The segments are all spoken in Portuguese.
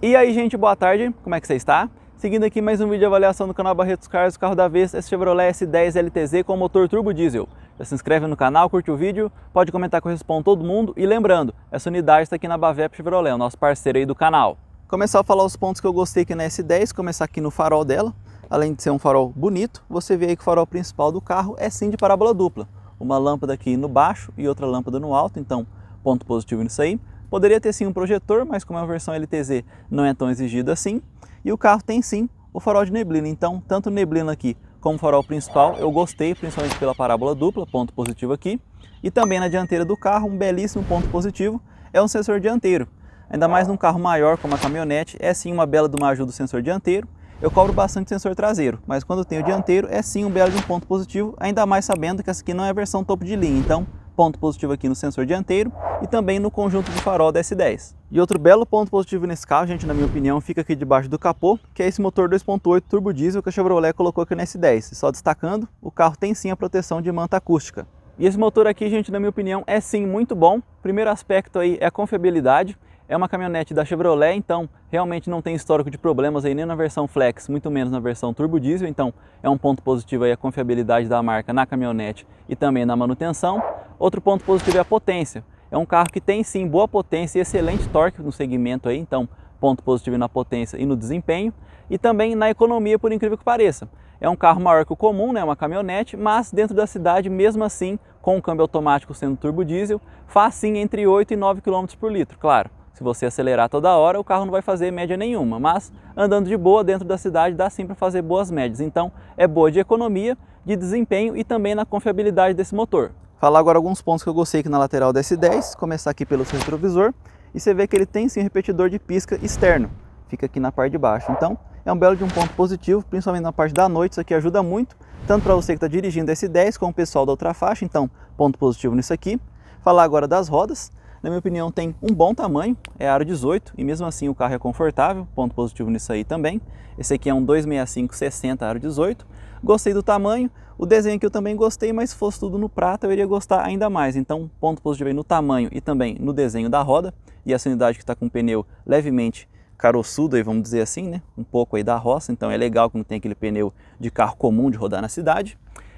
E aí, gente, boa tarde, como é que você está? Seguindo aqui mais um vídeo de avaliação do canal Barretos Cars, o carro da vez, esse Chevrolet S10 LTZ com motor turbo diesel. Já se inscreve no canal, curte o vídeo, pode comentar que eu respondo todo mundo e lembrando, essa unidade está aqui na Bavep Chevrolet, o nosso parceiro aí do canal. Começar a falar os pontos que eu gostei aqui na S10, começar aqui no farol dela. Além de ser um farol bonito, você vê aí que o farol principal do carro é sim de parábola dupla. Uma lâmpada aqui no baixo e outra lâmpada no alto, então ponto positivo nisso aí. Poderia ter sim um projetor, mas como é uma versão LTZ não é tão exigido assim. E o carro tem sim o farol de neblina, então tanto neblina aqui como o farol principal eu gostei, principalmente pela parábola dupla, ponto positivo aqui. E também na dianteira do carro, um belíssimo ponto positivo, é um sensor dianteiro. Ainda mais num carro maior como a caminhonete, é sim uma bela de uma ajuda do sensor dianteiro. Eu cobro bastante sensor traseiro, mas quando tem o dianteiro é sim um belo de um ponto positivo, ainda mais sabendo que essa aqui não é a versão topo de linha, então ponto positivo aqui no sensor dianteiro e também no conjunto de farol da S10. E outro belo ponto positivo nesse carro, gente, na minha opinião, fica aqui debaixo do capô, que é esse motor 2.8 turbo diesel que a Chevrolet colocou aqui na S10. E só destacando, o carro tem sim a proteção de manta acústica. E esse motor aqui, gente, na minha opinião, é sim muito bom. Primeiro aspecto aí é a confiabilidade. É uma caminhonete da Chevrolet, então realmente não tem histórico de problemas aí nem na versão Flex, muito menos na versão turbo diesel, então é um ponto positivo aí a confiabilidade da marca na caminhonete e também na manutenção. Outro ponto positivo é a potência. É um carro que tem sim boa potência e excelente torque no segmento aí, então ponto positivo na potência e no desempenho e também na economia, por incrível que pareça. É um carro maior que o comum, né, uma caminhonete, mas dentro da cidade, mesmo assim, com o câmbio automático sendo turbo diesel, faz sim entre 8 e 9 km por litro, claro. Se você acelerar toda hora, o carro não vai fazer média nenhuma, mas andando de boa dentro da cidade dá sim para fazer boas médias. Então é boa de economia, de desempenho e também na confiabilidade desse motor. Falar agora alguns pontos que eu gostei aqui na lateral da S10, começar aqui pelo seu retrovisor e você vê que ele tem sim um repetidor de pisca externo, fica aqui na parte de baixo. Então é um belo de um ponto positivo, principalmente na parte da noite, isso aqui ajuda muito, tanto para você que está dirigindo a S10 como o pessoal da outra faixa, então ponto positivo nisso aqui. Falar agora das rodas. Na minha opinião tem um bom tamanho, é aro 18 e mesmo assim o carro é confortável, ponto positivo nisso aí também. Esse aqui é um 265/60 aro 18, gostei do tamanho, o desenho aqui eu também gostei, mas se fosse tudo no prata eu iria gostar ainda mais. Então ponto positivo aí no tamanho e também no desenho da roda e essa unidade que está com um pneu levemente caroçudo aí, vamos dizer assim, né? Um pouco aí da roça, então é legal quando tem aquele pneu de carro comum de rodar na cidade.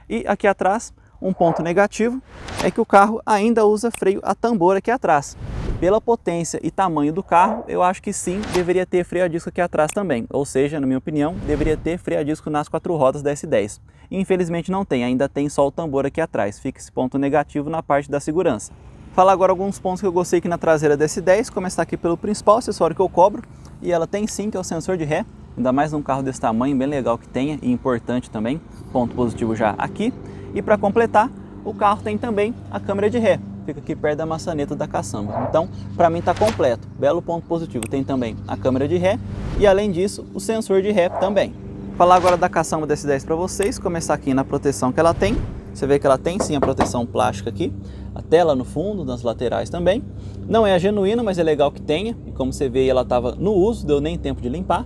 E aqui atrás, um ponto negativo é que o carro ainda usa freio a tambor aqui atrás. Pela potência e tamanho do carro, eu acho que sim, deveria ter freio a disco aqui atrás também. Ou seja, na minha opinião, deveria ter freio a disco nas 4 rodas da S10. Infelizmente não tem, ainda tem só o tambor aqui atrás. Fica esse ponto negativo na parte da segurança. Falar agora alguns pontos que eu gostei aqui na traseira da S10. Começar aqui pelo principal acessório que eu cobro. E ela tem sim, que é o sensor de ré. Ainda mais num carro desse tamanho, bem legal que tenha e importante também. Ponto positivo já aqui. E para completar, o carro tem também a câmera de ré, fica aqui perto da maçaneta da caçamba. Então, para mim está completo, belo ponto positivo. Tem também a câmera de ré e além disso, o sensor de ré também. Falar agora da caçamba da S10 para vocês, começar aqui na proteção que ela tem. Você vê que ela tem sim a proteção plástica aqui, a tela no fundo, nas laterais também. Não é a genuína, mas é legal que tenha. E como você vê, ela estava no uso, deu nem tempo de limpar.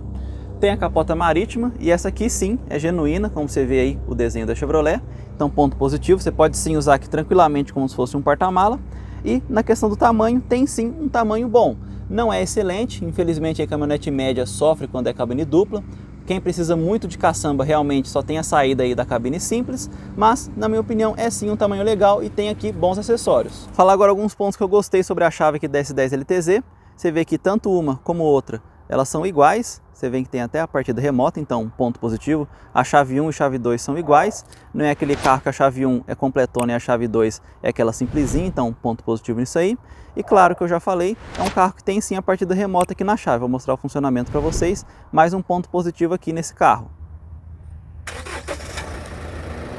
Tem a capota marítima e essa aqui sim é genuína, como você vê aí o desenho da Chevrolet. Então ponto positivo, você pode sim usar aqui tranquilamente como se fosse um porta-mala. E na questão do tamanho, tem sim um tamanho bom. Não é excelente, infelizmente a caminhonete média sofre quando é cabine dupla. Quem precisa muito de caçamba realmente só tem a saída aí da cabine simples, mas na minha opinião é sim um tamanho legal e tem aqui bons acessórios. Falar agora alguns pontos que eu gostei sobre a chave aqui da S10 LTZ. Você vê que tanto uma como outra, elas são iguais. Você vê que tem até a partida remota, então ponto positivo. A chave 1 e a chave 2 são iguais. Não é aquele carro que a chave 1 é completona e a chave 2 é aquela simplesinha, então ponto positivo nisso aí. E claro que eu já falei, é um carro que tem sim a partida remota aqui na chave. Vou mostrar o funcionamento para vocês. Mais um ponto positivo aqui nesse carro.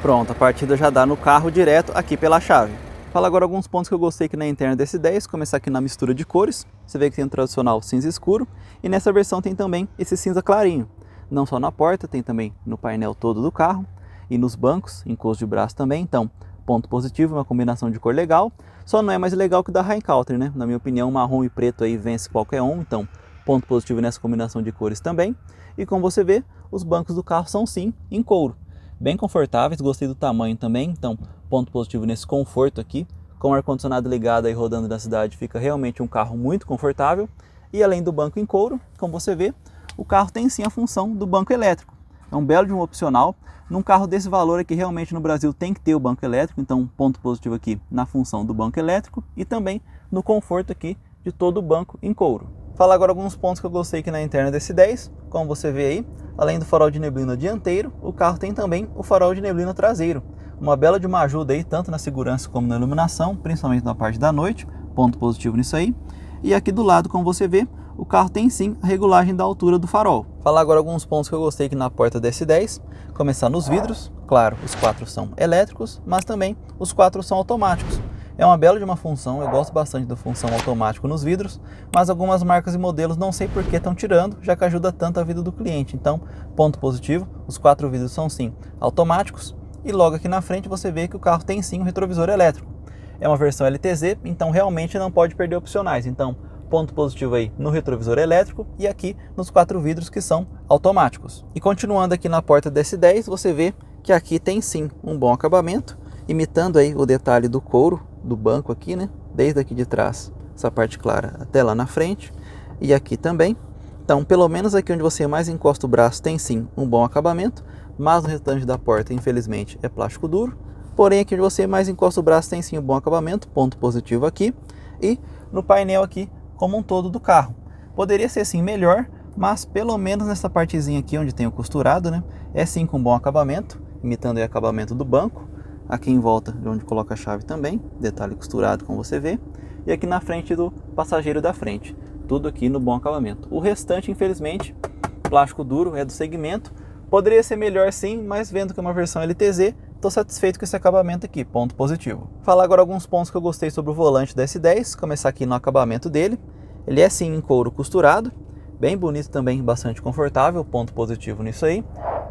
Pronto, a partida já dá no carro direto aqui pela chave. Fala agora alguns pontos que eu gostei aqui na interna desse 10, começar aqui na mistura de cores. Você vê que tem o tradicional cinza escuro e nessa versão tem também esse cinza clarinho. Não só na porta, tem também no painel todo do carro e nos bancos, encosto de braço também. Então, ponto positivo, uma combinação de cor legal. Só não é mais legal que o da High Country, né? Na minha opinião, marrom e preto aí vence qualquer um, então ponto positivo nessa combinação de cores também. E como você vê, os bancos do carro são sim em couro. Bem confortáveis, gostei do tamanho também, então ponto positivo nesse conforto aqui. Com o ar-condicionado ligado e rodando na cidade, fica realmente um carro muito confortável. E além do banco em couro, como você vê, o carro tem sim a função do banco elétrico. É um belo de um opcional. Num carro desse valor aqui, realmente no Brasil tem que ter o banco elétrico, então ponto positivo aqui na função do banco elétrico e também no conforto aqui de todo o banco em couro. Falar agora alguns pontos que eu gostei aqui na interna desse 10, como você vê aí, além do farol de neblina dianteiro, o carro tem também o farol de neblina traseiro. Uma bela de uma ajuda aí, tanto na segurança como na iluminação, principalmente na parte da noite, ponto positivo nisso aí. E aqui do lado, como você vê, o carro tem sim a regulagem da altura do farol. Falar agora alguns pontos que eu gostei aqui na porta da S10. Começar nos vidros, claro, os 4 são elétricos, mas também os 4 são automáticos. É uma bela de uma função, eu gosto bastante da função automático nos vidros, mas algumas marcas e modelos não sei por que estão tirando, já que ajuda tanto a vida do cliente. Então, ponto positivo, os 4 vidros são sim automáticos e logo aqui na frente você vê que o carro tem sim um retrovisor elétrico. É uma versão LTZ, então realmente não pode perder opcionais. Então, ponto positivo aí no retrovisor elétrico e aqui nos 4 vidros que são automáticos. E continuando aqui na porta da S10, você vê que aqui tem sim um bom acabamento, imitando aí o detalhe do couro do banco aqui, né? Desde aqui de trás, essa parte clara até lá na frente e aqui também. Então, pelo menos aqui onde você mais encosta o braço tem sim um bom acabamento, mas no restante da porta, infelizmente, é plástico duro. Porém, aqui onde você mais encosta o braço tem sim um bom acabamento, ponto positivo aqui. E no painel aqui, como um todo do carro. Poderia ser sim melhor, mas pelo menos nessa partezinha aqui onde tem o costurado, né, é sim com bom acabamento, imitando o acabamento do banco. Aqui em volta de onde coloca a chave também, detalhe costurado como você vê. E aqui na frente do passageiro da frente, tudo aqui no bom acabamento. O restante, infelizmente, plástico duro, é do segmento. Poderia ser melhor sim, mas vendo que é uma versão LTZ, estou satisfeito com esse acabamento aqui, ponto positivo. Falar agora alguns pontos que eu gostei sobre o volante da S10, começar aqui no acabamento dele. Ele é sim em couro costurado, bem bonito também, bastante confortável, ponto positivo nisso aí.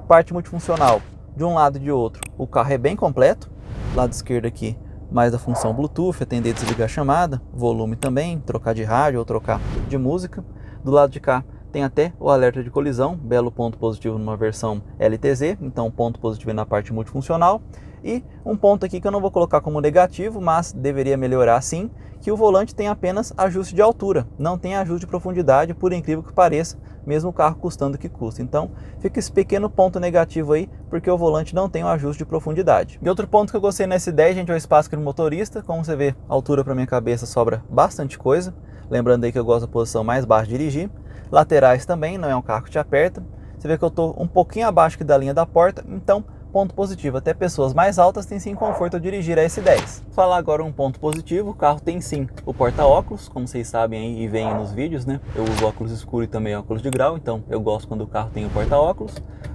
Parte multifuncional, de um lado e de outro, o carro é bem completo. Lado esquerdo aqui, mais da função Bluetooth, atender e desligar a chamada, volume também, trocar de rádio ou trocar de música. Do lado de cá, tem até o alerta de colisão, belo ponto positivo numa versão LTZ, então ponto positivo na parte multifuncional. E um ponto aqui que eu não vou colocar como negativo, mas deveria melhorar sim, que o volante tem apenas ajuste de altura, não tem ajuste de profundidade, por incrível que pareça, mesmo o carro custando o que custa. Então fica esse pequeno ponto negativo aí, porque o volante não tem um ajuste de profundidade. E outro ponto que eu gostei na S10, gente, é o espaço aqui no motorista. Como você vê, a altura para minha cabeça sobra bastante coisa, lembrando aí que eu gosto da posição mais baixa de dirigir. Laterais também, não é um carro que te aperta. Você vê que eu estou um pouquinho abaixo aqui da linha da porta, então ponto positivo, até pessoas mais altas têm sim conforto ao dirigir a S10. Falar agora um ponto positivo, o carro tem sim o porta-óculos, como vocês sabem aí e veem nos vídeos, né? Eu uso óculos escuro e também óculos de grau, então eu gosto quando o carro tem o porta-óculos.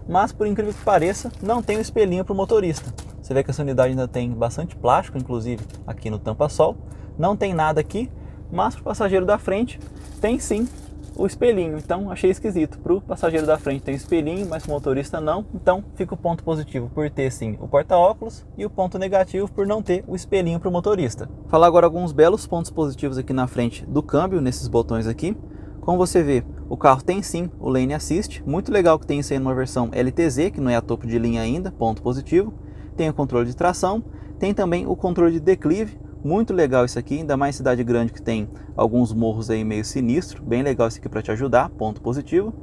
Mas por incrível que pareça, não tem o espelhinho para o motorista. Você vê que essa unidade ainda tem bastante plástico, inclusive aqui no tampa-sol. Não tem nada aqui, mas para o passageiro da frente tem sim o espelhinho, então achei esquisito. Para o passageiro da frente tem espelhinho, mas o motorista não, então fica o ponto positivo por ter sim o porta-óculos e o ponto negativo por não ter o espelhinho para o motorista. Falar agora alguns belos pontos positivos aqui na frente do câmbio, nesses botões aqui. Como você vê, o carro tem sim o Lane Assist, muito legal que tem isso aí numa versão LTZ, que não é a topo de linha ainda, ponto positivo. Tem o controle de tração, tem também o controle de declive. Muito legal isso aqui, ainda mais cidade grande que tem alguns morros aí meio sinistro, bem legal isso aqui para te ajudar, ponto positivo.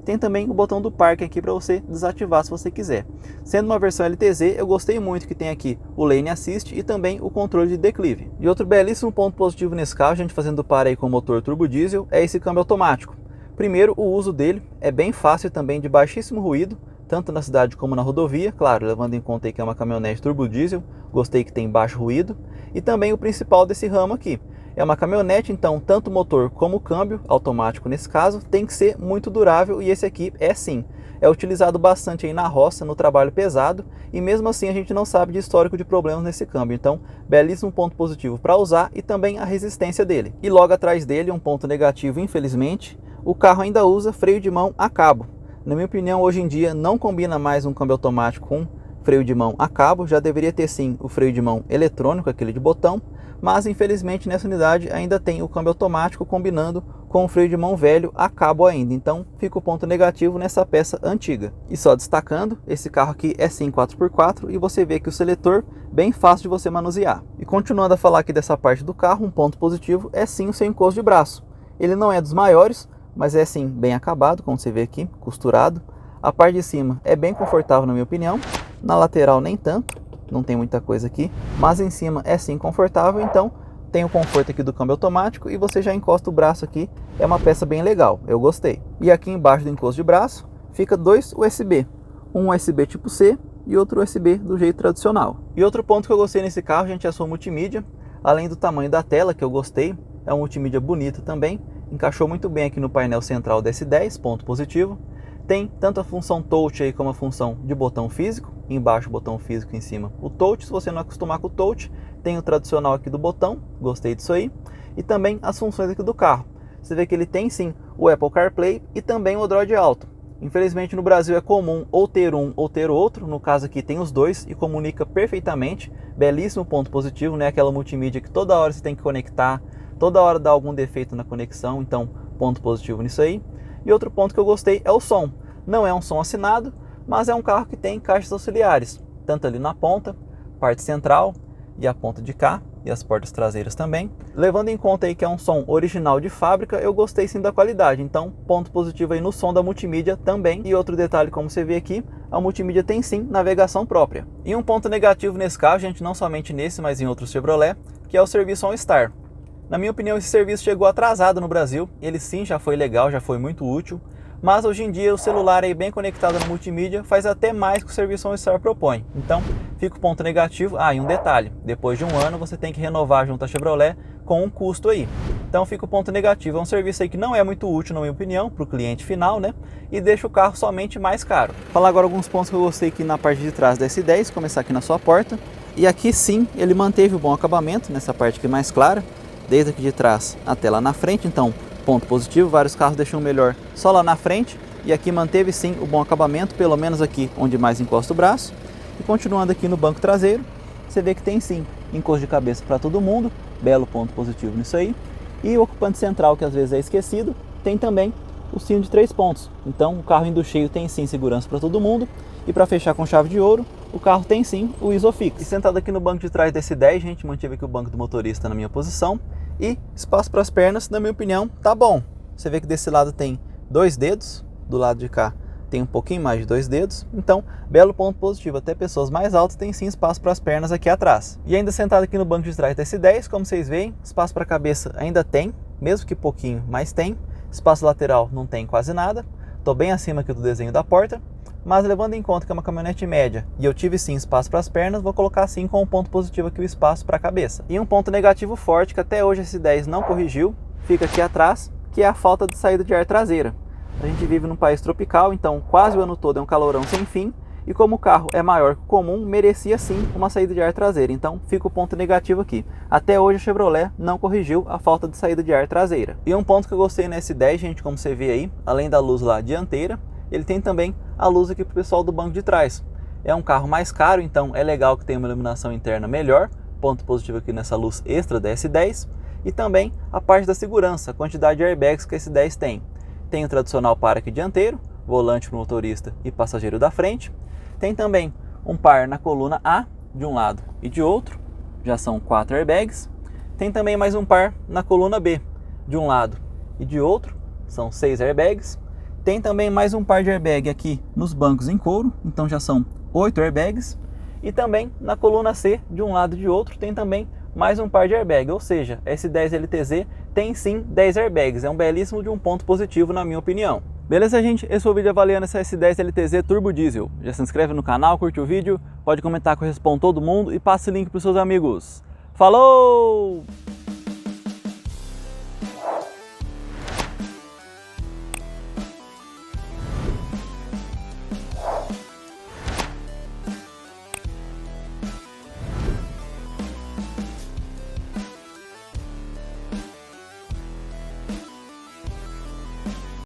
Tem também o botão do parque aqui para você desativar se você quiser. Sendo uma versão LTZ, eu gostei muito que tem aqui o Lane Assist e também o controle de declive. E outro belíssimo ponto positivo nesse carro, a gente fazendo par aí com o motor turbo diesel, é esse câmbio automático. Primeiro, o uso dele é bem fácil e também de baixíssimo ruído, tanto na cidade como na rodovia, claro, levando em conta aí que é uma caminhonete turbo diesel, gostei que tem baixo ruído. E também o principal desse ramo aqui, é uma caminhonete, então tanto o motor como o câmbio, automático nesse caso, tem que ser muito durável e esse aqui é sim. É utilizado bastante aí na roça, no trabalho pesado e mesmo assim a gente não sabe de histórico de problemas nesse câmbio, então belíssimo ponto positivo para usar e também a resistência dele. E logo atrás dele, um ponto negativo infelizmente, o carro ainda usa freio de mão a cabo. Na minha opinião, hoje em dia não combina mais um câmbio automático com freio de mão a cabo, já deveria ter sim o freio de mão eletrônico, aquele de botão, mas infelizmente nessa unidade ainda tem o câmbio automático combinando com o freio de mão velho a cabo ainda, então fica o ponto negativo nessa peça antiga. E só destacando, esse carro aqui é sim 4x4 e você vê que o seletor bem fácil de você manusear. E continuando a falar aqui dessa parte do carro, um ponto positivo é sim o seu encosto de braço. Ele não é dos maiores, mas é sim bem acabado, como você vê aqui, costurado. A parte de cima é bem confortável na minha opinião, na lateral nem tanto, não tem muita coisa aqui, mas em cima é sim confortável, então tem o conforto aqui do câmbio automático e você já encosta o braço aqui, é uma peça bem legal, eu gostei. E aqui embaixo do encosto de braço fica dois USB, um USB tipo C e outro USB do jeito tradicional. E outro ponto que eu gostei nesse carro, gente, é a sua multimídia, além do tamanho da tela que eu gostei, é uma multimídia bonita também, encaixou muito bem aqui no painel central da S10, ponto positivo. Tem tanto a função touch aí como a função de botão físico, embaixo o botão físico, em cima o touch. Se você não acostumar com o touch, tem o tradicional aqui do botão, gostei disso aí. E também as funções aqui do carro. Você vê que ele tem sim o Apple CarPlay e também o Android Auto. Infelizmente no Brasil é comum ou ter um ou ter outro, no caso aqui tem os dois e comunica perfeitamente, belíssimo ponto positivo, né? Aquela multimídia que toda hora você tem que conectar, toda hora dá algum defeito na conexão, então ponto positivo nisso aí. E outro ponto que eu gostei é o som. Não é um som assinado, mas é um carro que tem caixas auxiliares, tanto ali na ponta, parte central e a ponta de cá, e as portas traseiras também. Levando em conta aí que é um som original de fábrica, eu gostei sim da qualidade, então ponto positivo aí no som da multimídia também. E outro detalhe, como você vê aqui, a multimídia tem sim navegação própria. E um ponto negativo nesse carro, gente, não somente nesse, mas em outros Chevrolet, que é o serviço OnStar. Na minha opinião, esse serviço chegou atrasado no Brasil, ele sim já foi legal, já foi muito útil, mas hoje em dia o celular aí bem conectado na multimídia faz até mais que o serviço OnStar propõe. Então, fica o ponto negativo. Ah, e um detalhe, depois de um ano você tem que renovar junto à Chevrolet com um custo aí. Então fica o ponto negativo, é um serviço aí que não é muito útil na minha opinião, para o cliente final, né? E deixa o carro somente mais caro. Vou falar agora alguns pontos que eu gostei aqui na parte de trás da S10, começar aqui na sua porta. E aqui sim, ele manteve o bom acabamento, nessa parte aqui mais clara, desde aqui de trás até lá na frente, então ponto positivo, vários carros deixam melhor só lá na frente, e aqui manteve sim o bom acabamento, pelo menos aqui onde mais encosta o braço. E continuando aqui no banco traseiro, você vê que tem sim encosto de cabeça para todo mundo, belo ponto positivo nisso aí. E o ocupante central, que às vezes é esquecido, tem também o sino de 3 pontos, então o carro indo cheio tem sim segurança para todo mundo. E para fechar com chave de ouro, o carro tem sim o Isofix. E sentado aqui no banco de trás desse 10, gente, mantive aqui o banco do motorista na minha posição. E espaço para as pernas, na minha opinião, tá bom. Você vê que desse lado tem 2 dedos, do lado de cá tem um pouquinho mais de 2 dedos. Então, belo ponto positivo, até pessoas mais altas tem sim espaço para as pernas aqui atrás. E ainda sentado aqui no banco de trás desse 10, como vocês veem, espaço para a cabeça ainda tem, mesmo que pouquinho, mas tem. Espaço lateral não tem quase nada. Estou bem acima aqui do desenho da porta. Mas levando em conta que é uma caminhonete média e eu tive sim espaço para as pernas, vou colocar sim com um ponto positivo aqui o espaço para a cabeça. E um ponto negativo forte que até hoje esse 10 não corrigiu, fica aqui atrás, que é a falta de saída de ar traseira. A gente vive num país tropical, então quase o ano todo é um calorão sem fim, e como o carro é maior que o comum, merecia sim uma saída de ar traseira, então fica o ponto negativo aqui. Até hoje a Chevrolet não corrigiu a falta de saída de ar traseira. E um ponto que eu gostei nesse 10, gente, como você vê aí, além da luz lá dianteira, ele tem também a luz aqui para o pessoal do banco de trás. É um carro mais caro, então é legal que tenha uma iluminação interna melhor, ponto positivo aqui nessa luz extra da S10, e também a parte da segurança, a quantidade de airbags que esse 10 tem. Tem o tradicional para-aqui dianteiro, volante para o motorista e passageiro da frente. Tem também um par na coluna A, de um lado e de outro, já são 4 airbags. Tem também mais um par na coluna B, de um lado e de outro, são 6 airbags. Tem também mais um par de airbag aqui nos bancos em couro, então já são 8 airbags. E também na coluna C, de um lado e de outro, tem também mais um par de airbag, ou seja, S10 LTZ tem sim 10 airbags, é um belíssimo de um ponto positivo na minha opinião. Beleza, gente? Esse foi o vídeo avaliando essa S10 LTZ Turbo Diesel. Já se inscreve no canal, curte o vídeo, pode comentar que eu respondo todo mundo e passe o link para os seus amigos. Falou!